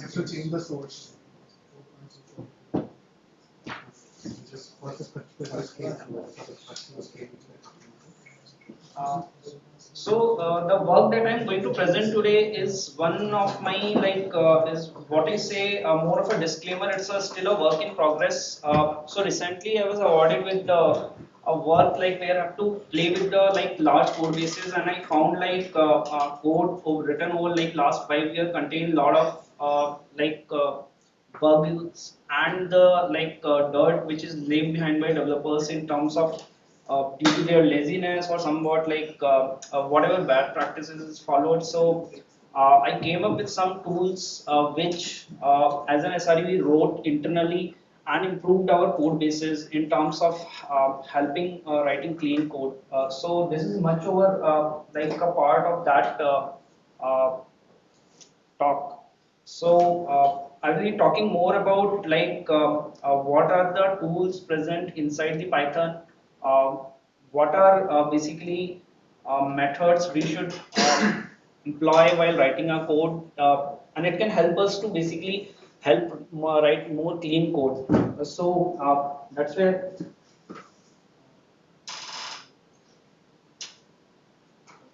have to change the source. Just what's the particular scale and what's the particular scale? The work that I'm going to present today is one of my is what I say more of a disclaimer. It's still a work in progress. So recently I was awarded with a work like where I have to play with the large code bases, and I found code written over last 5 years contain a lot of bugs and the dirt which is left behind by developers in terms of due to their laziness or somewhat whatever bad practices is followed. So I came up with some tools which as an SRE we wrote internally and improved our code bases in terms of helping writing clean code. So this is much over a part of that uh, talk. So I will be talking more about what are the tools present inside the Python, uh, what are basically methods we should employ while writing a code, and it can help us to basically help write more clean code. So that's where.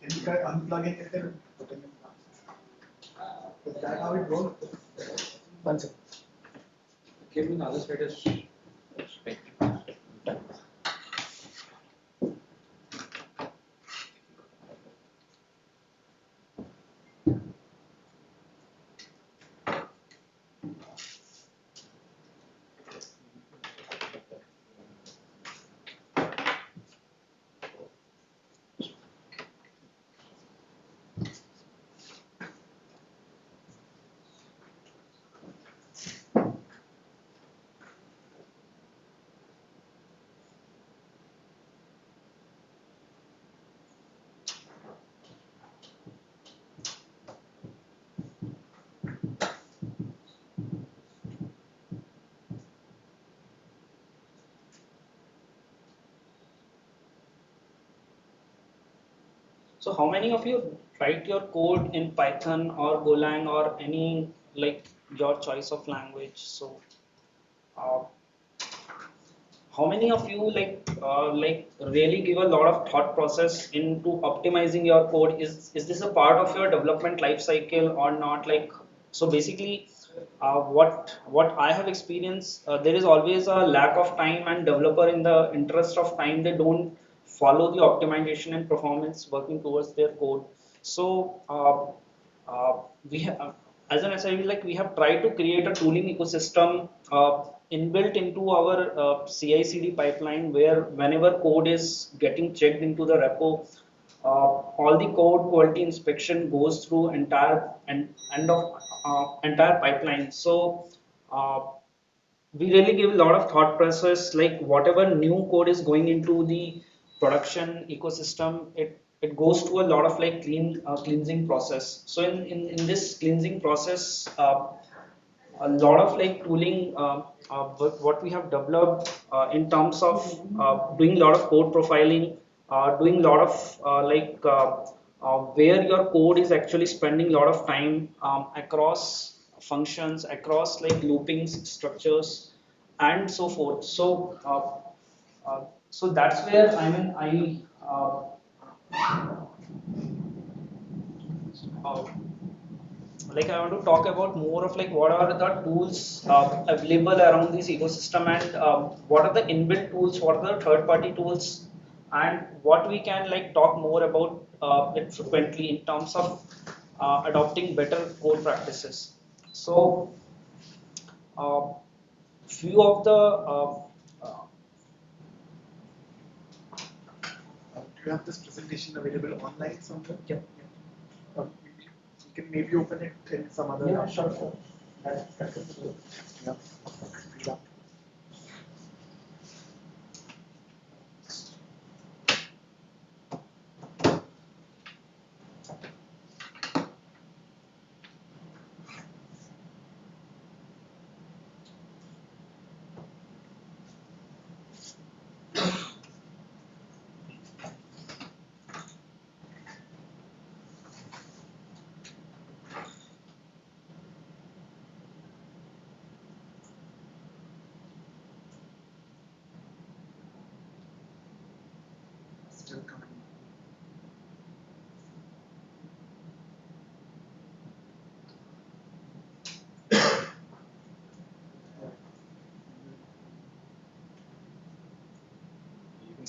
Can you try unplugging it and putting it back? Is that how it works? One second. Give me the other side is straight. So how many of you write your code in Python or Golang or any your choice of language? So uh, how many of you really give a lot of thought process into optimizing your code? Is this a part of your development life cycle or not? So basically, what I have experienced, there is always a lack of time, and developer in the interest of time they don't follow the optimization and performance working towards their code. So we have as an SIV, we have tried to create a tooling ecosystem inbuilt into our CI/CD pipeline, where whenever code is getting checked into the repo, all the code quality inspection goes through entire pipeline. So uh, we really give a lot of thought process, like whatever new code is going into the production ecosystem, it goes to a lot of cleansing process. So in this cleansing process, a lot of tooling what we have developed in terms of doing a lot of code profiling, doing a lot of where your code is actually spending a lot of time across functions, across loopings, structures, and so forth. So so that's where uh, I want to talk about more of what are the tools available around this ecosystem, and what are the inbuilt tools, what are the third party tools, and what we can talk more about it frequently in terms of adopting better code practices. So few of the Do you have this presentation available online somewhere? yeah. You can maybe open it in some other. Yeah, sure. That is good. Yeah. Yeah.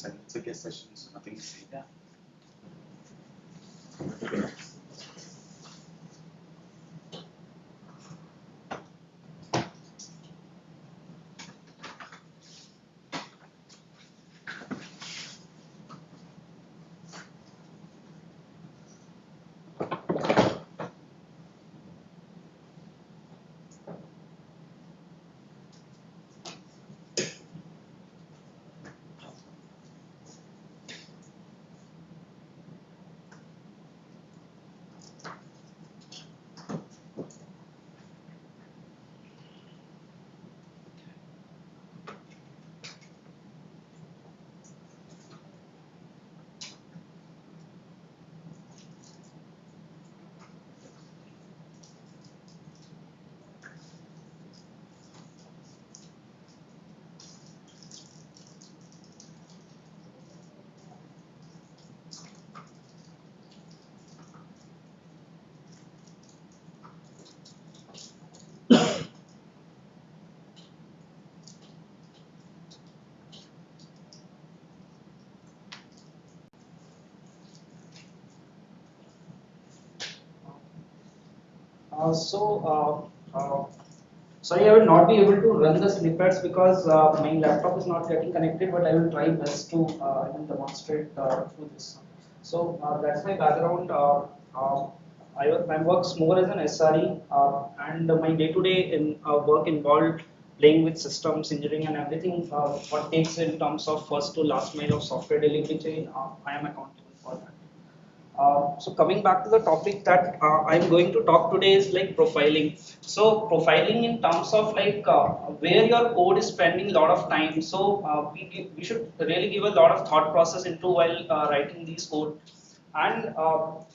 means it's a guest session, so nothing to see. Yeah. Uh, so, sorry, I will not be able to run the snippets because my laptop is not getting connected, but I will try best to I will demonstrate through this. So, that's my background. I works more as an SRE, and my day-to-day in work involved playing with systems, engineering, and everything. What takes in terms of first to last mile of software delivery chain, I am accountable for that. So coming back to the topic that I'm going to talk today is like profiling. So profiling in terms of like where your code is spending a lot of time. So we should really give a lot of thought process into while writing these code, and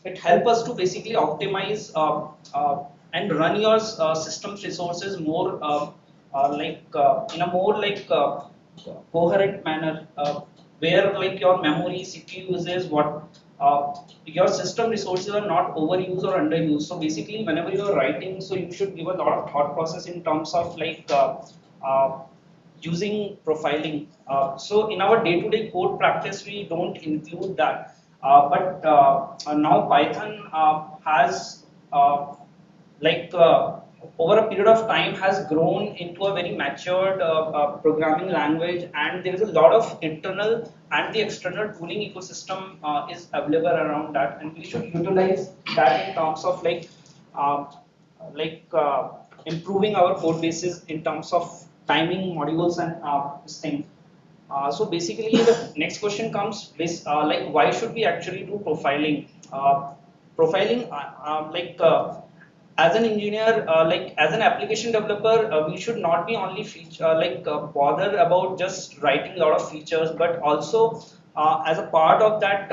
it helps us to basically optimize and run your system's resources more in a more coherent manner, where like your memory CPU uses what your system resources are not overused or underused. So basically whenever you are writing, so you should give a lot of thought process in terms of uh, using profiling. So in our day-to-day code practice, we don't include that. But now Python has over a period of time has grown into a very matured programming language, and there is a lot of internal and the external tooling ecosystem is available around that, and we should utilize that in terms of um, like uh, improving our code bases in terms of timing modules and this thing. So basically, the next question comes is why should we actually do profiling? Profiling, as an engineer, as an application developer, we should not be only bother about just writing a lot of features, but also as a part of that,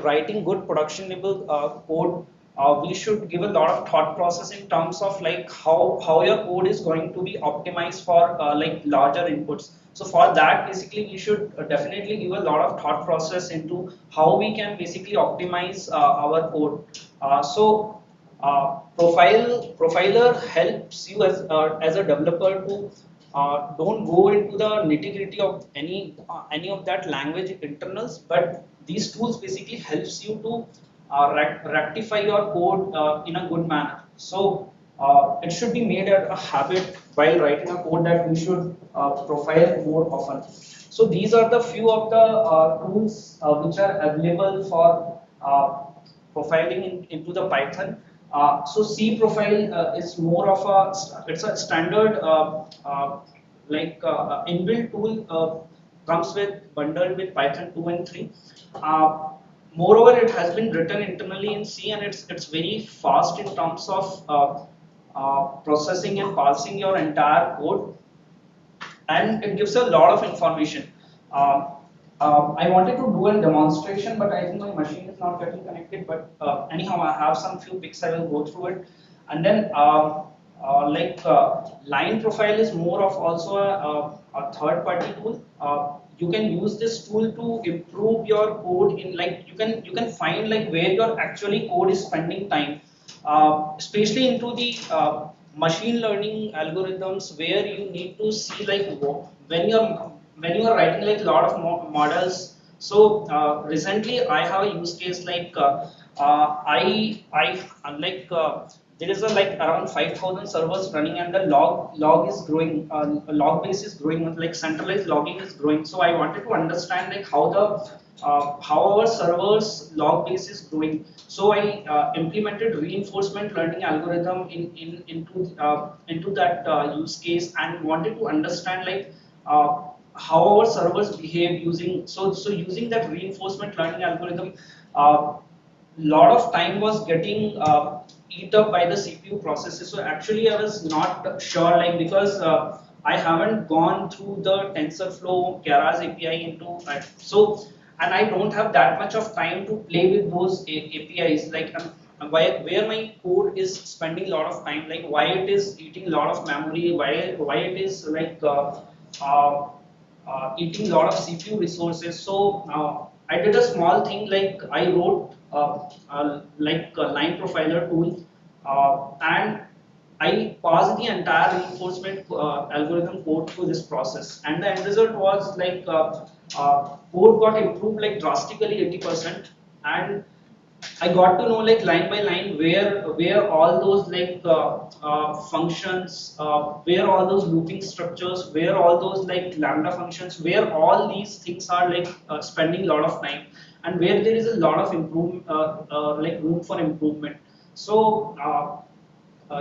writing good production level code, we should give a lot of thought process in terms of like how your code is going to be optimized for larger inputs. So for that, basically, we should definitely give a lot of thought process into how we can basically optimize our code. Profiler helps you as a developer to don't go into the nitty gritty of any of that language internals, but these tools basically helps you to rectify your code in a good manner. So it should be made a habit while writing a code that we should profile more often. So these are the few of the tools which are available for profiling into the Python. So C profile is more of it's a standard inbuilt tool, comes with bundled with Python 2 and 3. Moreover, it has been written internally in C, and it's very fast in terms of processing and parsing your entire code, and it gives a lot of information. I wanted to do a demonstration, but I think my machine is not getting connected. But anyhow, I have some few pics. I will go through it, and then line profile is more of also a third-party tool. You can use this tool to improve your code in you can find like where your actually code is spending time, especially into the machine learning algorithms, where you need to see like when your when you are writing like a lot of models, so recently I have a use case like like there is a like around 5,000 servers running and the log is growing, log base is growing, like centralized logging is growing. So I wanted to understand like how the how our servers log base is growing. So I implemented reinforcement learning algorithm into that use case and wanted to understand like how our servers behave using so using that reinforcement learning algorithm. Lot of time was getting eat up by the CPU processes. So actually, I was not sure, like because I haven't gone through the TensorFlow Keras API into that. So and I don't have that much of time to play with those APIs. Like where my code is spending a lot of time, like why it is eating a lot of memory, why it is like uh, eating a lot of CPU resources. So I did a small thing like I wrote like a line profiler tool and I passed the entire reinforcement algorithm code through this process, and the end result was like code got improved like drastically 80%, and I got to know like line by line where all those like functions, where all those looping structures, where all those like lambda functions, where all these things are like spending a lot of time, and where there is a lot of like room for improvement. So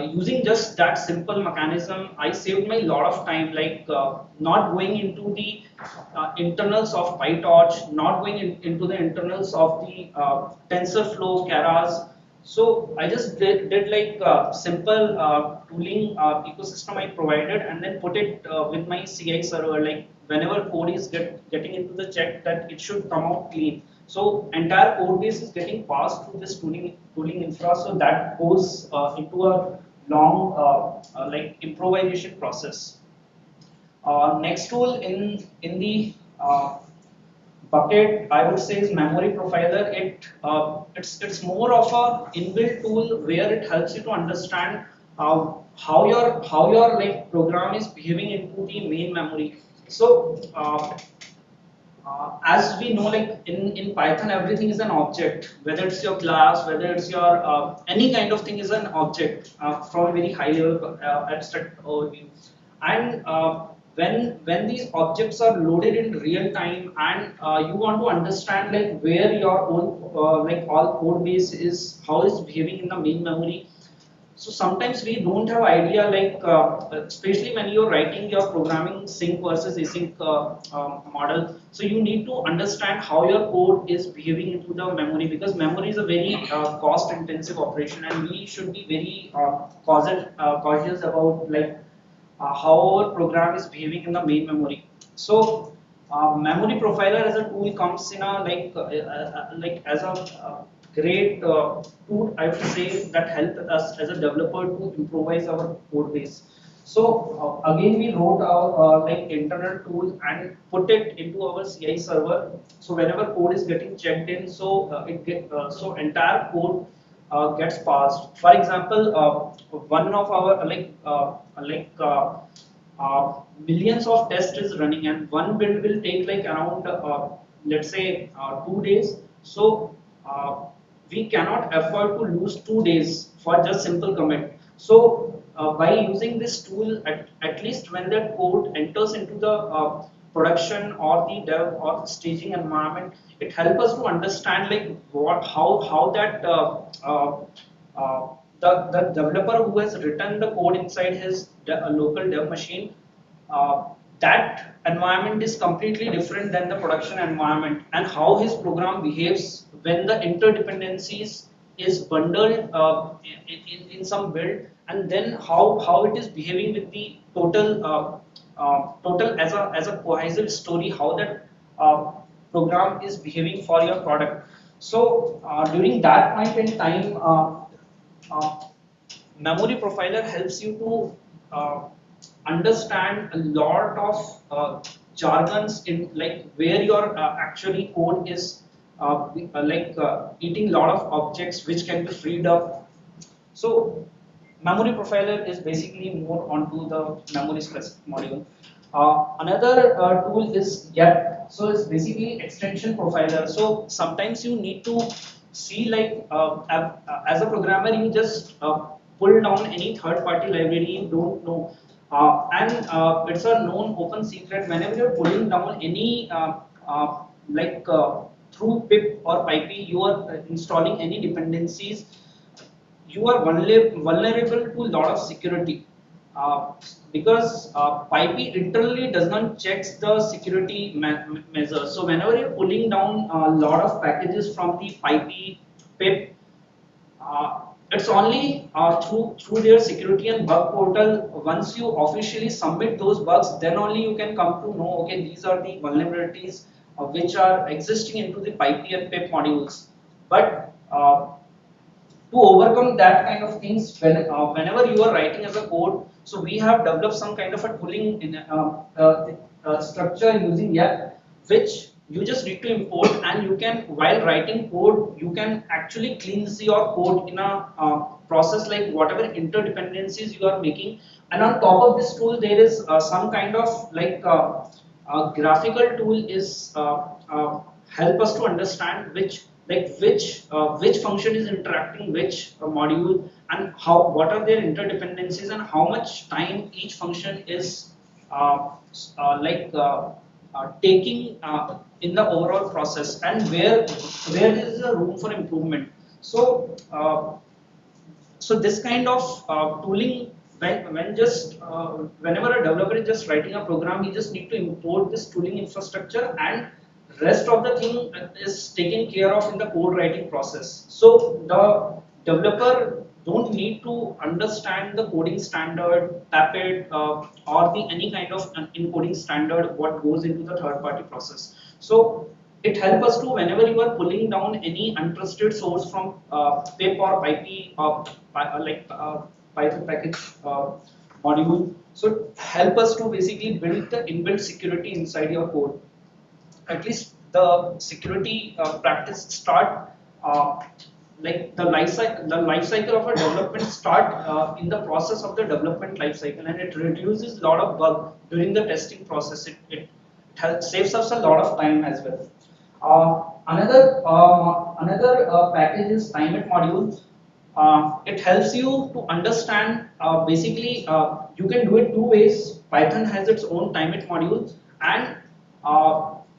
using just that simple mechanism, I saved my lot of time, like not going into the internals of PyTorch, not going into the internals of the TensorFlow, Keras. So I just did like simple tooling ecosystem I provided, and then put it with my CI server. Like whenever code is getting into the check, that it should come out clean. So entire code base is getting passed through this tooling infra, so that goes into a long like improvisation process. Next tool in the bucket, I would say, is memory profiler. It's more of a inbuilt tool where it helps you to understand how your like program is behaving into the main memory. So as we know, like in Python, everything is an object. Whether it's your class, whether it's your any kind of thing is an object from a very high level abstract overview. And when these objects are loaded in real time, and you want to understand like where your own like all code base is, how it's behaving in the main memory. So sometimes we don't have idea, like especially when you're writing your programming sync versus async model. So you need to understand how your code is behaving into the memory, because memory is a very cost intensive operation, and we should be very cautious about like how our program is behaving in the main memory. So memory profiler as a tool comes in a like as a great tool, I would say, that help us as a developer to improvise our code base. So again, we wrote our like internal tool and put it into our CI server. So whenever code is getting checked in, so so entire code gets passed. For example, one of our millions of tests is running, and one build will take like around let's say 2 days. So we cannot afford to lose 2 days for just simple commit. So by using this tool, at least when the code enters into the production or the dev or the staging environment, it helps us to understand like how that the developer who has written the code inside his local dev machine, uh, that environment is completely different than the production environment, and how his program behaves when the interdependencies is bundled in some build, and then how it is behaving with the total as a cohesive story, how that program is behaving for your product. So during that point in time, uh, memory profiler helps you to understand a lot of jargons in like where your actually code is eating lot of objects which can be freed up. So memory profiler is basically more onto the memory specific module. Another tool is Get. So it's basically extension profiler. So sometimes you need to see like as a programmer you just pull down any third-party library you don't know, and it's a known open secret. Whenever you're pulling down any like through pip or pipey, you are installing any dependencies, you are vulnerable to a lot of security, because Pipey literally does not checks the security measures. So whenever you're pulling down a lot of packages from the Pipey pip, it's only through their security and bug portal. Once you officially submit those bugs, then only you can come to know, okay, these are the vulnerabilities which are existing into the Pipey and pip modules. But to overcome that kind of things, whenever you are writing as a code, so we have developed some kind of a tooling in structure using Yap, which you just need to import, and you can, while writing code, you can actually cleanse your code in a process like whatever interdependencies you are making. And on top of this tool there is some kind of like graphical tool is help us to understand which function is interacting which module, and how, what are their interdependencies, and how much time each function is taking in the overall process, and where there is a room for improvement. So this kind of tooling, when just whenever a developer is just writing a program, he just need to import this tooling infrastructure, and rest of the thing is taken care of in the code writing process. So the developer don't need to understand the coding standard, tap it, or the any kind of encoding standard what goes into the third party process. So it helps us to, whenever you are pulling down any untrusted source from pip or IP or Python package module, so help us to basically build the inbuilt security inside your code. At least the security practice start like the life cycle of a development start in the process of the development life cycle, and it reduces a lot of bug during the testing process. It helps, saves us a lot of time as well. Another package is timeit module. It helps you to understand basically you can do it two ways. Python has its own timeit module, and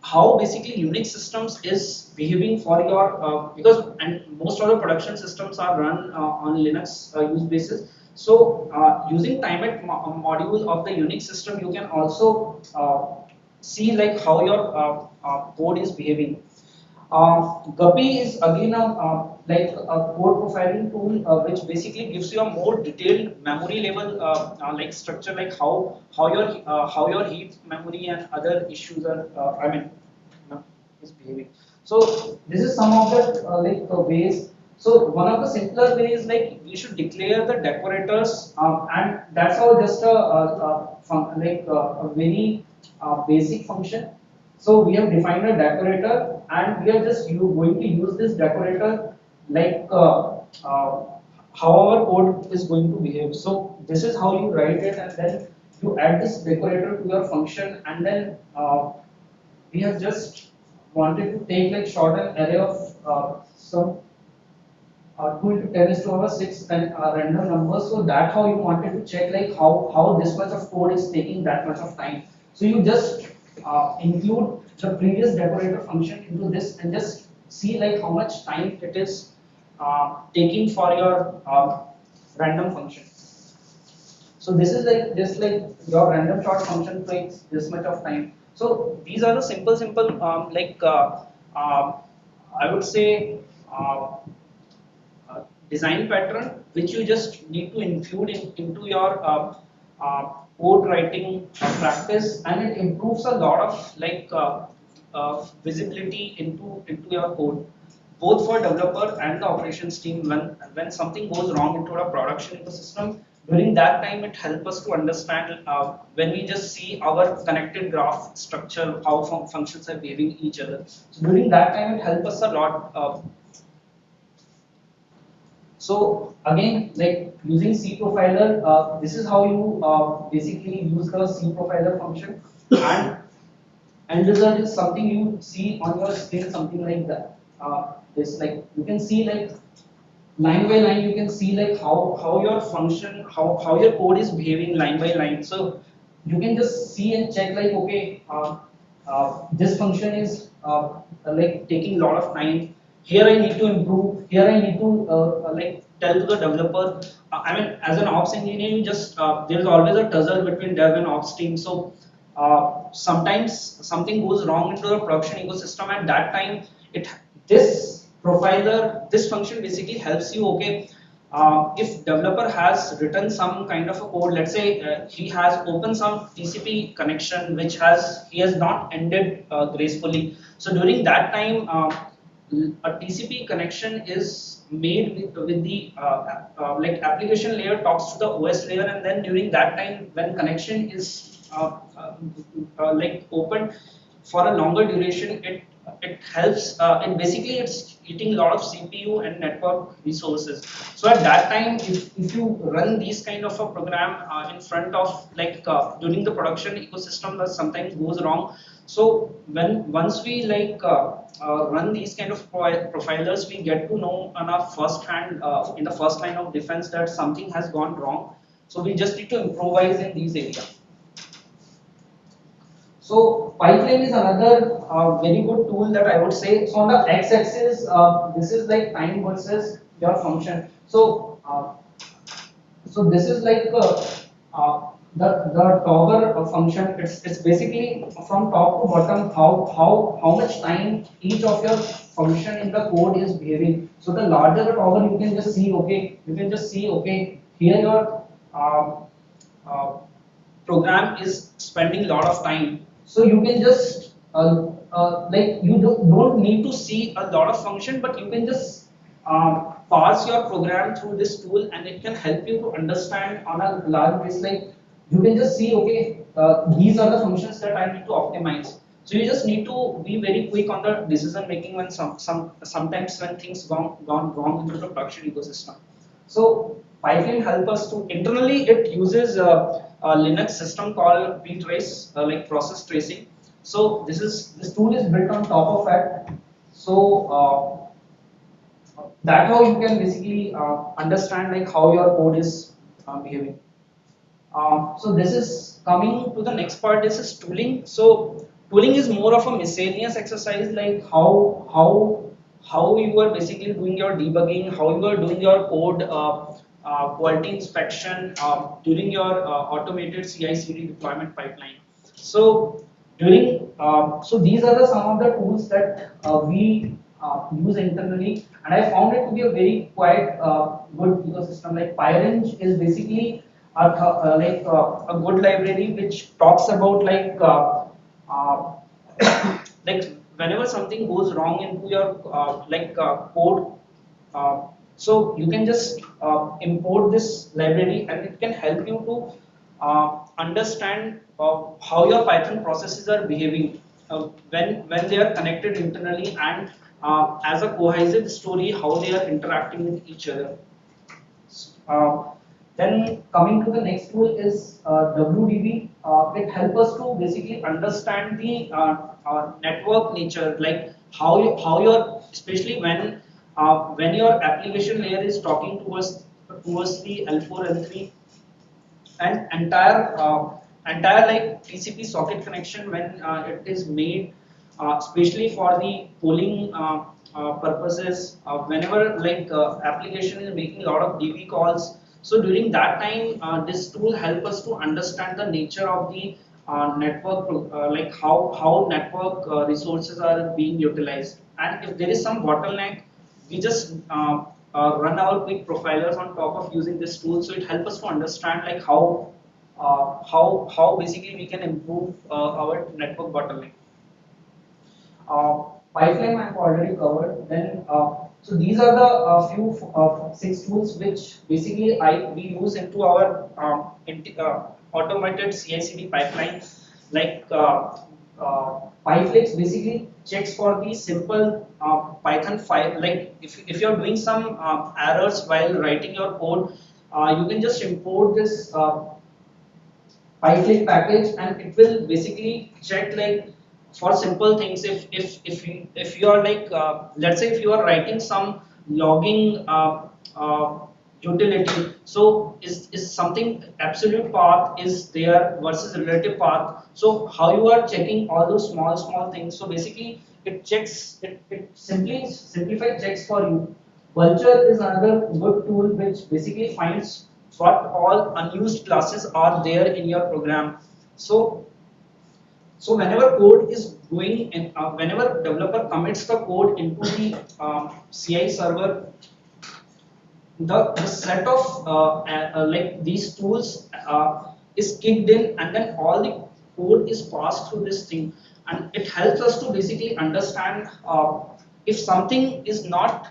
how basically Unix systems is behaving for your because and most of the production systems are run on Linux use basis. So using timeit module of the Unix system, you can also see like how your code is behaving. Guppy is again like a code profiling tool which basically gives you a more detailed memory level like structure, like how your heap memory and other issues are is behaving. So this is some of the ways. So one of the simpler ways, like we should declare the decorators, and that's how just a very basic function. So we have defined a decorator, and we are just going to use this decorator like how our code is going to behave. So this is how you write it, and then you add this decorator to your function, and then we have just wanted to take like short an array of some 2 into 10 is to our 6 and random numbers. So that how you wanted to check like how this much of code is taking that much of time. So you just include the previous decorator function into this and just see like how much time it is taking for your random function. So this is like just like your random short function takes this much of time. So these are the simple I would say design pattern which you just need to include into your code writing practice, and it improves a lot of visibility into your code, both for developer and the operations team. When something goes wrong into a production ecosystem, during that time it helps us to understand when we just see our connected graph structure, how functions are behaving each other. So during that time it helps us a lot. So again, like using C profiler, this is how you basically use the C profiler function, and end result is something you see on your screen, something like that. This like you can see like line by line, you can see like how your function, how your code is behaving line by line. So you can just see and check like okay, this function is like taking a lot of time. Here I need to improve. Here I need to like tell to the developer. I mean, as an ops engineer, you just there is always a tussle between dev and ops team. So sometimes something goes wrong into the production ecosystem. At that time, it this profiler, this function basically helps you. Okay, if developer has written some kind of a code, let's say he has opened some TCP connection which he has not ended gracefully. So during that time, a TCP connection is made with the like application layer talks to the OS layer, and then during that time when connection is like open for a longer duration, it helps. And basically, it's eating a lot of CPU and network resources. So at that time, if you run these kind of a program in front of like during the production ecosystem, that sometimes goes wrong. So once we like run these kind of profilers, we get to know on our first hand in the first line of defense that something has gone wrong. So we just need to improvise in these areas. So pipeline is another very good tool that I would say. So on the x-axis, this is like time versus your function. So so this is like the toggle function. It's basically from top to bottom how much time each of your function in the code is behaving. So the larger the toggle, you can just see okay. You can just see okay here your uh, program is spending a lot of time. So you can just like you don't need to see a lot of function, but you can just parse your program through this tool, and it can help you to understand on a large base. Like you can just see okay, these are the functions that I need to optimize. So you just need to be very quick on the decision making when sometimes when things gone wrong into the production ecosystem. So Python help us to internally it uses a Linux system called ptrace, like process tracing. So this tool is built on top of it. So that how you can basically understand like how your code is behaving. So this is coming to the next part. This is tooling. So tooling is more of a miscellaneous exercise, like how you are basically doing your debugging, how you are doing your code quality inspection during your automated CI/CD deployment pipeline. So during so these are some of the tools that we use internally, and I found it to be a very quite good ecosystem. Like PyRange is basically a good library which talks about like uh, like whenever something goes wrong into your code, so you can just import this library, and it can help you to understand how your Python processes are behaving when they are connected internally, and as a cohesive story how they are interacting with each other. Uh, then coming to the next tool is WDB. It helps us to basically understand the network nature, like how your especially when your application layer is talking towards the L4 L3 and entire like TCP socket connection when it is made, especially for the polling purposes. Whenever like application is making a lot of DB calls, so during that time, this tool help us to understand the nature of the network, like how network resources are being utilized, and if there is some bottleneck, we just run our quick profilers on top of using this tool. So it helps us to understand like how basically we can improve our network bottleneck. Pipeline I've already covered. Then so these are the few six tools which basically we use into our automated CI/CD pipeline. Like PyFlex basically checks for the simple Python file. Like if you're doing some errors while writing your code, you can just import this PyFlex package, and it will basically check like for simple things. If you are like let's say if you are writing some logging utility, so is something absolute path is there versus relative path. So how you are checking all those small things. So basically it checks, it simply simplified checks for you. Vulture is another good tool which basically finds what all unused classes are there in your program. So whenever code is going in, whenever developer commits the code into the CI server, the set of like these tools is kicked in, and then all the code is passed through this thing, and it helps us to basically understand if something is not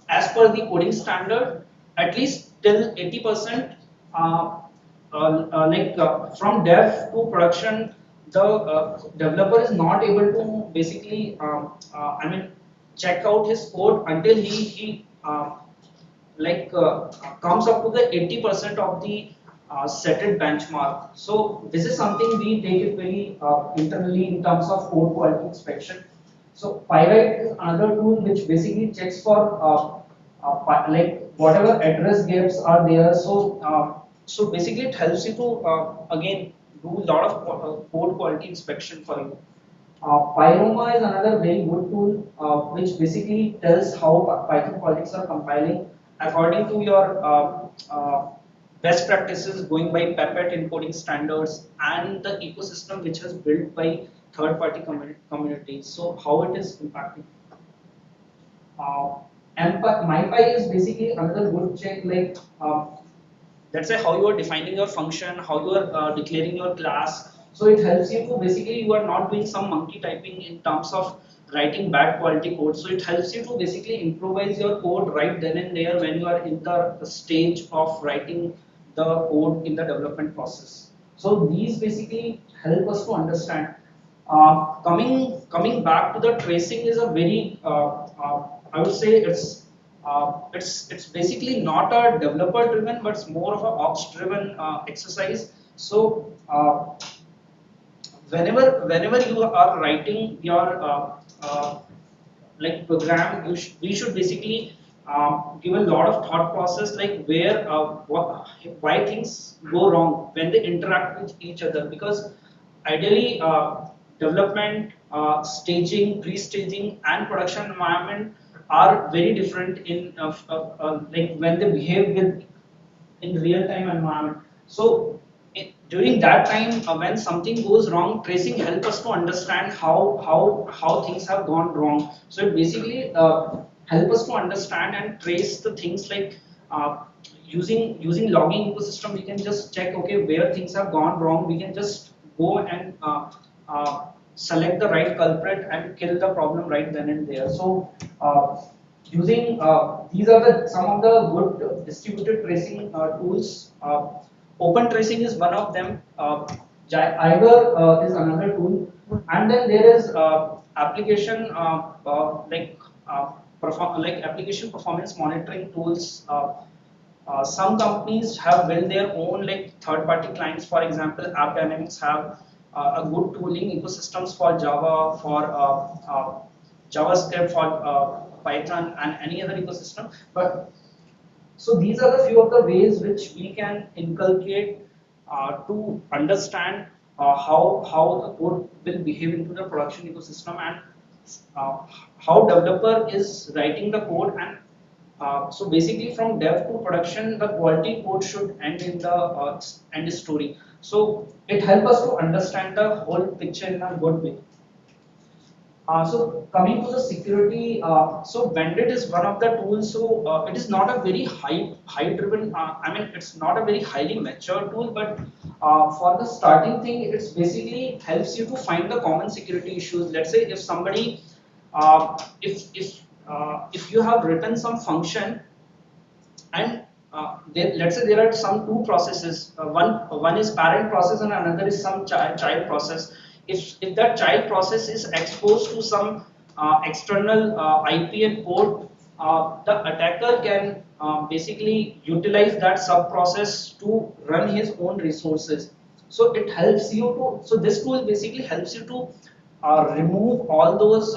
as per the coding standard, at least till 80%, from dev to production, the developer is not able to basically check out his code until he comes up to the 80% of the setted benchmark. So this is something we take it very internally in terms of code quality inspection. So Pyrite is another tool which basically checks for like whatever address gaps are there. So basically it helps you to again do a lot of code quality inspection for you. Pyroma is another very good tool which basically tells how Python projects are compiling according to your best practices, going by Puppet encoding standards and the ecosystem which is built by third-party communities. So how it is impacting. Uh, MyPy is basically another good check, like let's say how you are defining your function, how you are declaring your class. So it helps you to basically you are not doing some monkey typing in terms of writing bad quality code. So it helps you to basically improvise your code right then and there when you are in the stage of writing the code in the development process. So these basically help us to understand. Coming back to the tracing is a very I would say it's basically not a developer driven, but it's more of a ops driven exercise. So whenever you are writing your like program, we should basically give a lot of thought process, like where why things go wrong when they interact with each other, because ideally development, staging, pre-staging and production environment are very different in like when they behave with in real time environment. So during that time when something goes wrong, tracing help us to understand how things have gone wrong. So it basically help us to understand and trace the things, like using logging ecosystem we can just check, okay, where things have gone wrong, we can just go and select the right culprit and kill the problem right then and there. So using these are some of the good distributed tracing tools. Open tracing is one of them. Iger is another tool, and then there is application like application performance monitoring tools. Some companies have built their own like third-party clients. For example, App Dynamics have a good tooling ecosystems for Java, for JavaScript, for Python, and any other ecosystem. But so these are the few of the ways which we can inculcate to understand how the code will behave into the production ecosystem, and how developer is writing the code, and so basically from dev to production the quality code should end in the end story. So it helps us to understand the whole picture in a good way. So coming to the security, so Bandit is one of the tools. So it is not a very high driven. I mean, it's not a very highly mature tool, but for the starting thing, it's basically helps you to find the common security issues. Let's say if somebody, if you have written some function, and let's say there are some two processes, one is parent process and another is some child process. if that child process is exposed to some external IP and port, the attacker can basically utilize that sub process to run his own resources. So it helps you to, so this tool basically helps you to remove all those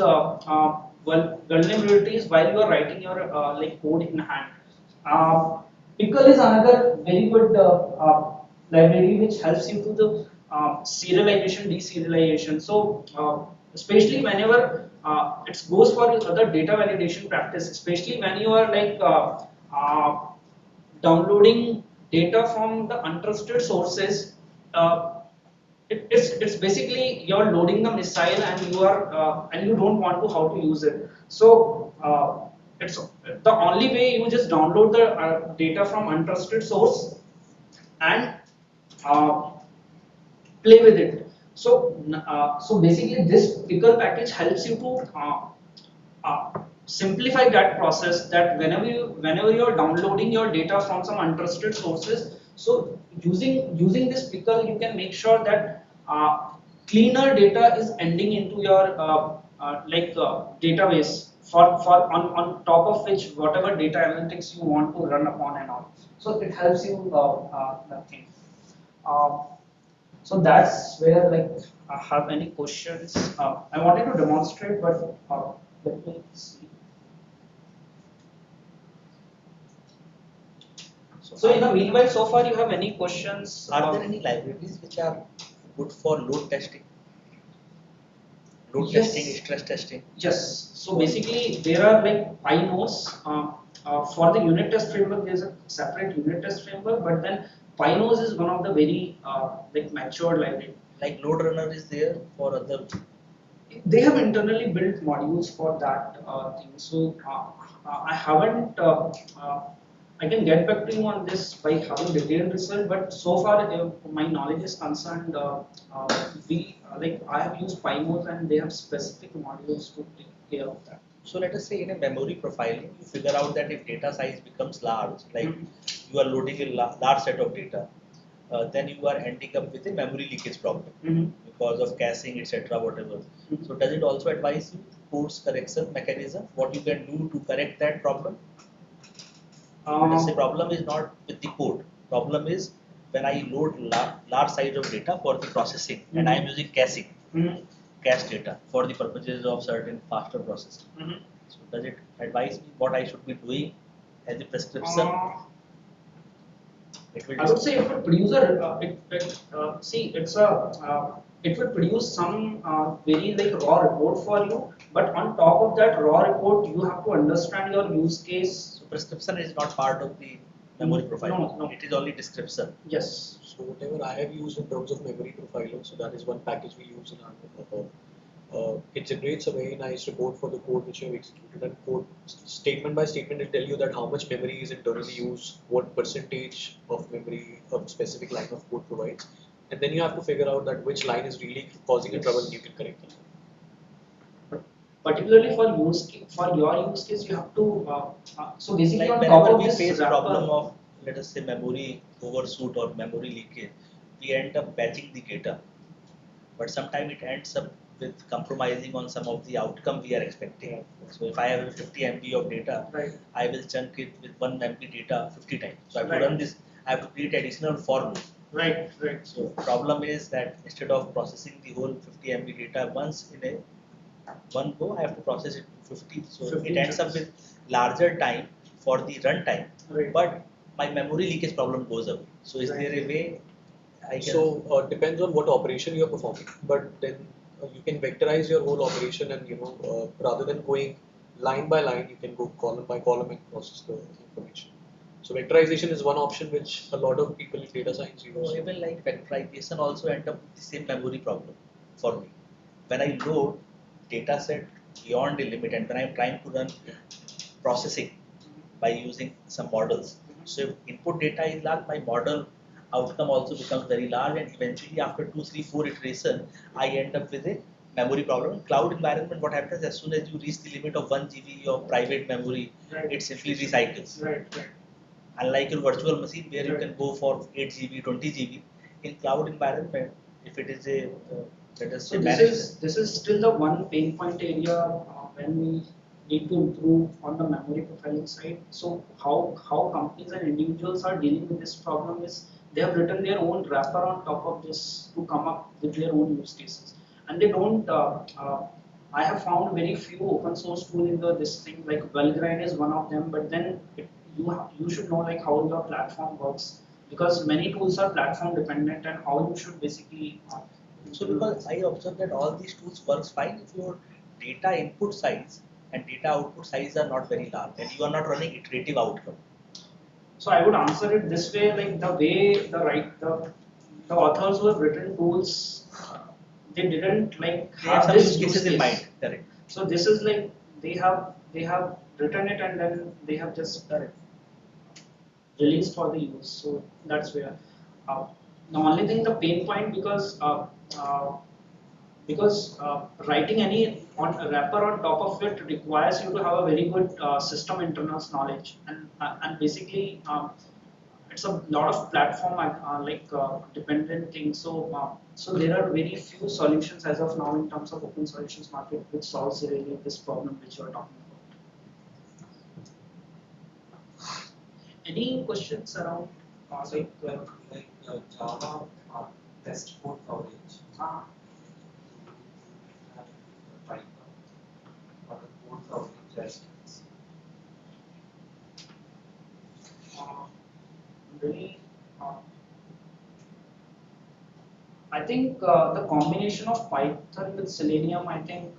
vulnerabilities while you are writing your like code in hand. Uh, Pickle is another very good library which helps you to the serialization, deserialization. So especially whenever it goes for other data validation practice, especially when you are like downloading data from the untrusted sources. It's basically you're loading the missile and you are and you don't want to how to use it. So it's the only way you just download the data from untrusted source and uh, play with it. So so basically this pickle package helps you to simplify that process, that whenever you are downloading your data from some untrusted sources, so using this pickle you can make sure that cleaner data is ending into your database for on top of which whatever data analytics you want to run upon and all. So it helps you nothing. Uh, so that's where like I have any questions. I wanted to demonstrate, but let me see. So in the meanwhile, so far you have any questions? Are there any libraries which are good for load testing? Load Yes. testing, stress testing? Yes. So basically, there are like Pinose. For the unit test framework, there's a separate unit test framework, but then Pinose is one of the very like matured library. Like load runner is there for other. They have internally built modules for that thing. So I haven't. I can get back to you on this by having detailed research. But so far, my knowledge is concerned. Like I have used Pinose, and they have specific modules to take care of that. So let us say in a memory profiling, you figure out that if data size becomes large, like you are loading a large set of data, then you are ending up with a memory leakage problem because of caching, etc. Whatever. So does it also advise you course correction mechanism? What you can do to correct that problem? Let us say problem is not with the code. Problem is when I load large size of data for the processing, and I am using caching, cache data for the purposes of certain faster processing. So does it advise me what I should be doing as a prescription? I would say it would produce see it's a it would produce some very like raw report for you, but on top of that raw report you have to understand your use case. So prescription is not part of the memory profile. No. It is only description. Yes. So whatever I have used in terms of memory profiler, so that is one package we use in our it generates a very nice report for the code which you have executed, and code statement by statement will tell you that how much memory is internally used, what percentage of memory a specific line of code provides, and then you have to figure out that which line is really causing you trouble and you can correct it. Particularly for your use case, you have to so basically Like on top whenever of we this face wrapper, problem of let us say memory overshoot or memory leakage, we end up batching the data, but sometimes it ends up with compromising on some of the outcome we are expecting. So if I have 50 MB of data, right. I will chunk it with 1 MB data 50 times. So I have Right. to run this, I have to create additional for loop. Right. So problem is that instead of processing the whole 50 MB data once in a one go, I have to process it to 50. So 50 it ends up with larger time for the runtime, Right. but my memory leakage problem goes away. So is there a way I can? So depends on what operation you are performing, but then you can vectorize your whole operation, and rather than going line by line, you can go column by column and process the information. So vectorization is one option which a lot of people in data science use. So even like vectorization also end up with the same memory problem for me. When I load data set beyond the limit, and when I'm trying to run processing by using some models. So if input data is large, my model outcome also becomes very large, and eventually after 2, 3, 4 iteration, I end up with a memory problem. In cloud environment, what happens as soon as you reach the limit of 1 GB of private memory, Right. it simply recycles. Right. Unlike your virtual machine where you can go for 8 GB, 20 GB, in cloud environment, if it is a Let us So say this manage this is still the one pain point area when we need to improve on the memory profiling side. So how companies and individuals are dealing with this problem is they have written their own wrapper on top of this to come up with their own use cases, and they don't. I have found very few open source tools in the this thing like Valgrind is one of them, but then you should know like how your platform works because many tools are platform dependent and how you should basically. So because I observe that all these tools works fine if your data input size and data output size are not very large and you are not running iterative outcome. So I would answer it this way, like the way the authors who have written tools, they didn't like They have have some this use cases in case. mind. Correct. So this is like they have written it and then they have just released for the use. So that's where uh, the only thing the pain point because writing any on a wrapper on top of it requires you to have a very good system internals knowledge and basically it's a lot of platform dependent things. So there are very few solutions as of now in terms of open solutions market which solves really this problem which you are talking about. Any questions around Java test code coverage. uh, Python or the code coverage as really uh, I think the combination of Python with Selenium, I think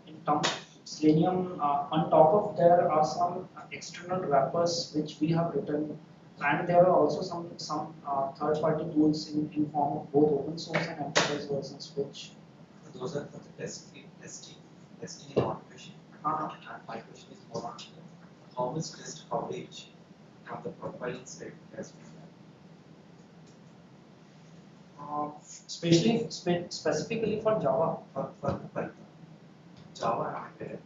in terms of Selenium, on top of there are some external wrappers which we have written, and there are also some third-party tools in form of both open source and enterprise versions, which those are for the testing in automation. uh, And my question is more on how much test coverage on the profiling side has been done. specifically for Java. For Python. Java I'm aware.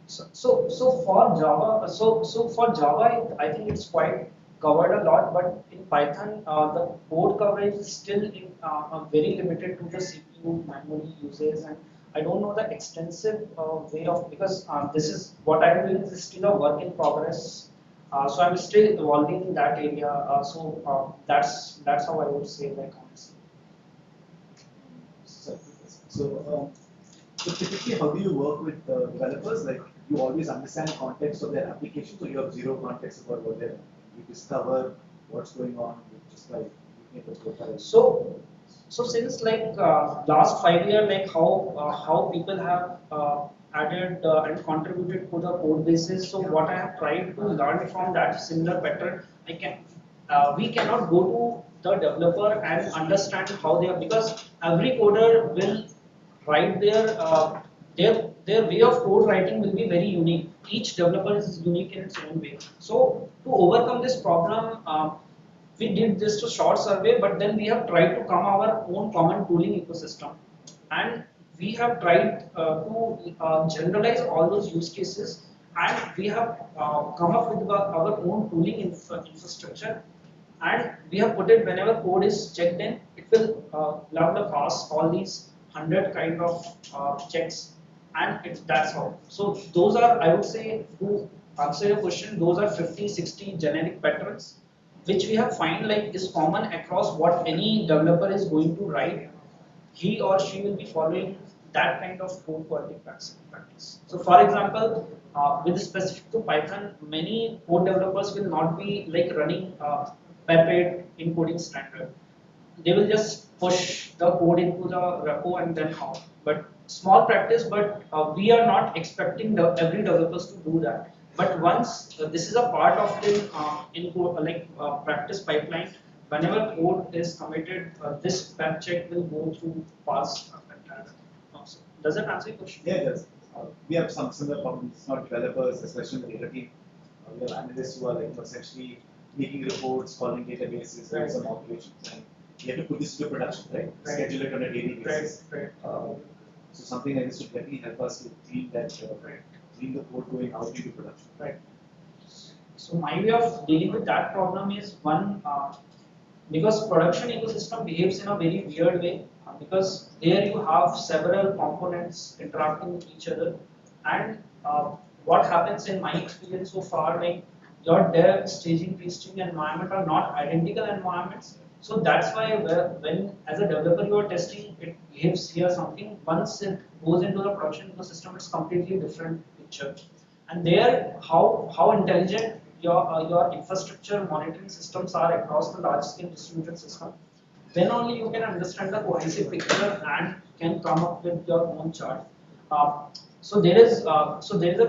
So for Java, so for Java, I think it's quite covered a lot. But in Python, the code coverage is still very limited to the CPU memory usage, and I don't know the extensive way of because this is what I'm doing is still a work in progress. So I'm still evolving in that area. That's how I would say like honestly. So typically, how do you work with developers? Like, you always understand context of their application, so you have zero context about what they're doing. You discover what's going on just by looking at the profile. So since like last 5 years, like how people have added and contributed to the code bases. So what I have tried to learn from that similar pattern, we cannot go to the developer and understand how they are because every coder will write their way of code writing will be very unique. Each developer is unique in its own way. So to overcome this problem. We did just a short survey, but then we have tried to come our own common tooling ecosystem, and we have tried to generalize all those use cases, and we have come up with our own tooling infrastructure, and we have put it whenever code is checked in, it will blah blah pass all these 100 kind of checks, and that's how. So those are, I would say, to answer your question, those are 50, 60 generic patterns which we have find like is common across what any developer is going to write. He or she will be following that kind of code quality practice. So for example, with specific to Python, many code developers will not be like running Pepid encoding standard. They will just push the code into the repo and then how. But small practice, but we are not expecting every developers to do that. But once this is a part of the practice pipeline, whenever code is committed, this spell check will go through pass. Does that answer your question? Yeah, it does. We have some similar problems. It's not developers, especially in the data team. We have analysts who are like essentially making reports, calling databases, doing some operations, and you have to put this to production, right? Schedule it on a daily basis. So something like this would definitely help us to clean that, clean the code going out into production. Right. So my way of dealing with that problem is one, because production ecosystem behaves in a very weird way. because there you have several components interacting with each other, and what happens in my experience so far, like your dev, staging, testing environment are not identical environments. So that's why when as a developer you are testing, it gives here something. Once it goes into the production ecosystem, it's completely different picture. And there, how intelligent your infrastructure monitoring systems are across the large scale distributed system, then only you can understand the cohesive picture and can come up with your own chart. So there is a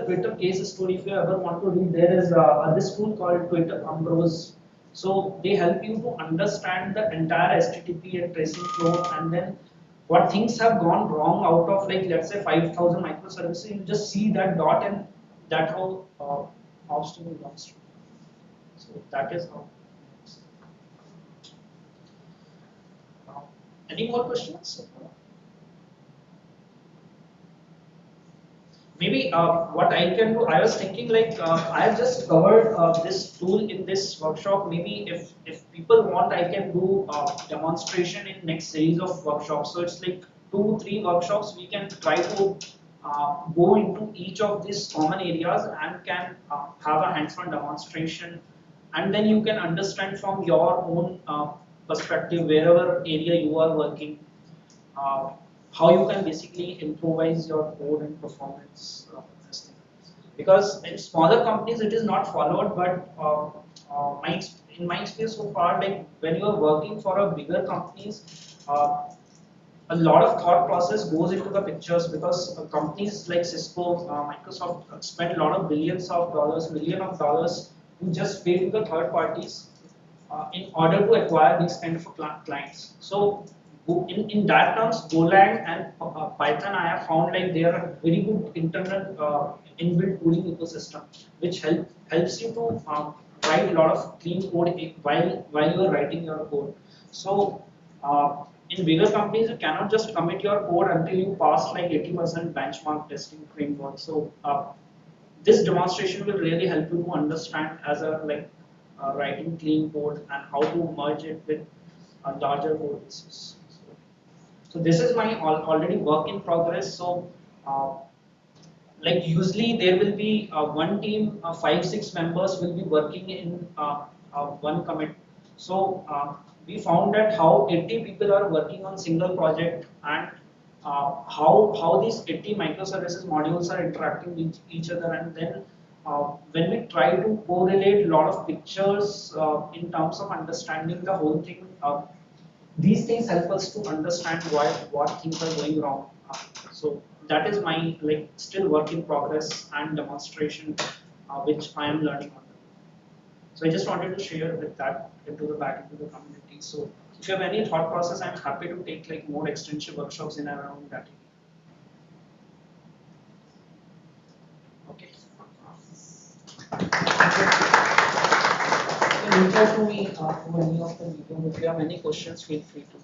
Twitter case story if you ever want to read. There is this tool called Twitter Ambros. So they help you to understand the entire HTTP and tracing flow, and then what things have gone wrong out of, like, let's say 5,000 microservices. You just see that dot, and that how stable belongs to. So that is how. Uh, any more questions? Maybe what I can do, I was thinking, like, I have just covered this tool in this workshop. Maybe if people want, I can do demonstration in next series of workshops. So it's like 2-3 workshops. We can try to go into each of these common areas and can have a hands-on demonstration, and then you can understand from your own perspective wherever area you are working. Uh, how you can basically improvise your code and performance testing. Because in smaller companies it is not followed, but in my experience so far, like when you are working for a bigger companies, a lot of thought process goes into the pictures, because companies like Cisco, Microsoft spend a lot of billions of dollars, million of dollars to just pay to the third parties in order to acquire these kind of clients. So in that terms, Golang and Python, I have found like they are a very good internal inbuilt tooling ecosystem, which helps you to write a lot of clean code while you are writing your code. So in bigger companies, you cannot just commit your code until you pass like 80% benchmark testing framework. So this demonstration will really help you to understand as a writing clean code and how to merge it with larger code bases. So this is my already work in progress. So like usually there will be one team, 5-6 members will be working in one commit. So we found that how 80 people are working on single project, and how these 80 microservices modules are interacting with each other, and then when we try to correlate a lot of pictures in terms of understanding the whole thing, these things help us to understand what things are going wrong. So that is my still work in progress and demonstration, which I am learning on. So I just wanted to share with that into the community. So if you have any thought process, I'm happy to take more extensive workshops in and around that. Okay. You can reach out to me to any of the medium. If you have any questions, feel free to.